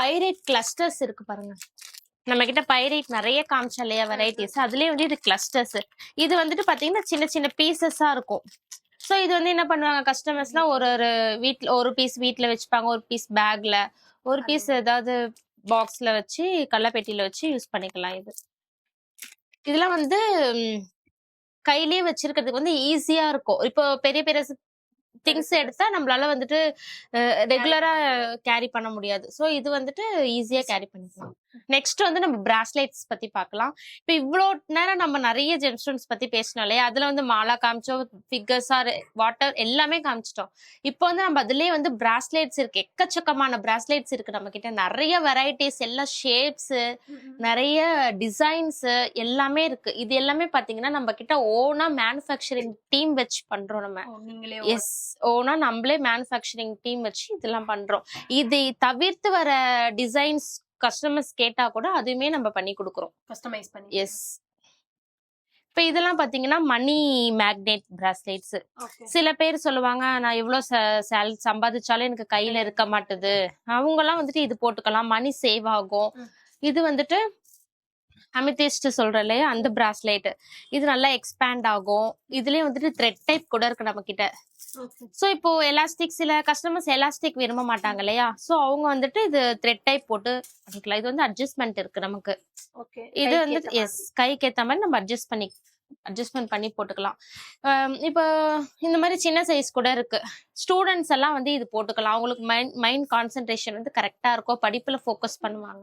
Pyrite clusters இருக்கு பாருங்க. நம்ம கிட்ட பைரைட் நிறைய காமிச்சா இல்லையா வெரைட்டிஸ், அதுலயே வந்து இது கிளஸ்டர்ஸ். இது வந்துட்டு பாத்தீங்கன்னா சின்ன சின்ன பீசஸா இருக்கும். ஸோ இது வந்து என்ன பண்ணுவாங்க கஸ்டமர்ஸ்னா, ஒரு ஒரு வீட்ல ஒரு பீஸ் வீட்ல வச்சுப்பாங்க, ஒரு பீஸ் பேக்ல, ஒரு பீஸ் ஏதாவது பாக்ஸ்ல வச்சு கள்ளப்பெட்டியில வச்சு யூஸ் பண்ணிக்கலாம். இதெல்லாம் வந்து கையிலேயே வச்சிருக்கிறதுக்கு வந்து ஈஸியா இருக்கும். இப்போ பெரிய பெரிய திங்ஸ் எடுத்தா நம்மளால வந்துட்டு ரெகுலரா கேரி பண்ண முடியாது. சோ இது வந்துட்டு ஈஸியா கேரி பண்ணிக்கலாம். நெக்ஸ்ட் வந்து நம்ம பிராஸ்லெட்ஸ் பத்தி பார்க்கலாம். இப்போ இவ்வளோ நேரம் நம்ம நிறைய ஜெம்ஸ்டோன்ஸ் பத்தி பேசினோம் இல்லையா? அதுல வந்து மாலா காமிச்சோம், ஃபிகர்ஸ் ஆர் வாட்டர் எல்லாமே காமிச்சிட்டோம். இப்போ வந்து நம்ம அதுலயே வந்து பிராஸ்லெட்ஸ் இருக்கு, எக்கச்சக்கமான பிராஸ்லெட்ஸ் இருக்கு நம்ம கிட்ட. நிறைய வெரைட்டிஸ், எல்லா ஷேப்ஸ், நிறைய டிசைன்ஸ் எல்லாமே இருக்கு. இது எல்லாமே பாத்தீங்கன்னா நம்ம கிட்ட ஓனா மேனுஃபேக்சரிங் டீம் வச்சு பண்றோம் நம்ம. எஸ், ஓனா நம்மளே மேனுஃபேக்சரிங் டீம் வச்சு இதெல்லாம் பண்றோம். இதை தவிர்த்து வர டிசைன்ஸ் கஸ்டமர்ஸ் கேட்டா கூட அதுவுமே நம்ம பண்ணி கொடுக்குறோம், கஸ்டமைஸ் பண்ணி. எஸ். இப்ப இதெல்லாம் பாத்தீங்கன்னா மணி மேக்னெட் பிராஸ்லெட்ஸ். சில பேர் சொல்லுவாங்க, நான் எவ்வளவு சம்பாதிச்சாலும் எனக்கு கையில இருக்க மாட்டுது, அவங்க எல்லாம் வந்துட்டு இது போட்டுக்கலாம், மணி சேவ் ஆகும். இது வந்துட்டு அமிதிஸ்ட் சொல்ற இல்லையா, அந்த பிராஸ்லெட். இது நல்லா எக்ஸ்பேண்ட் ஆகும். இதுலயே வந்துட்டு த்ரெட் டைப் கூட இருக்கு நம்ம கிட்ட. சோ இப்போ எலாஸ்டிக், சில கஸ்டமர்ஸ் எலாஸ்டிக் விரும்ப மாட்டாங்க இல்லையா, சோ அவங்க வந்துட்டு இது த்ரெட் டைப் போட்டு பண்ணிக்கலாம். இது வந்து அட்ஜஸ்ட்மெண்ட் இருக்கு நமக்கு. இது வந்து எஸ், கைக்கு ஏத்த மாதிரி நம்ம அட்ஜஸ்ட்மெண்ட் பண்ணி போட்டுக்கலாம். இப்போ இந்த மாதிரி சின்ன சைஸ் கூட இருக்கு. ஸ்டூடெண்ட்ஸ் எல்லாம் வந்து இது போட்டுக்கலாம். அவங்களுக்கு மைண்ட் கான்சென்ட்ரேஷன் வந்து கரெக்டா இருக்கும், படிப்புல ஃபோக்கஸ் பண்ணுவாங்க.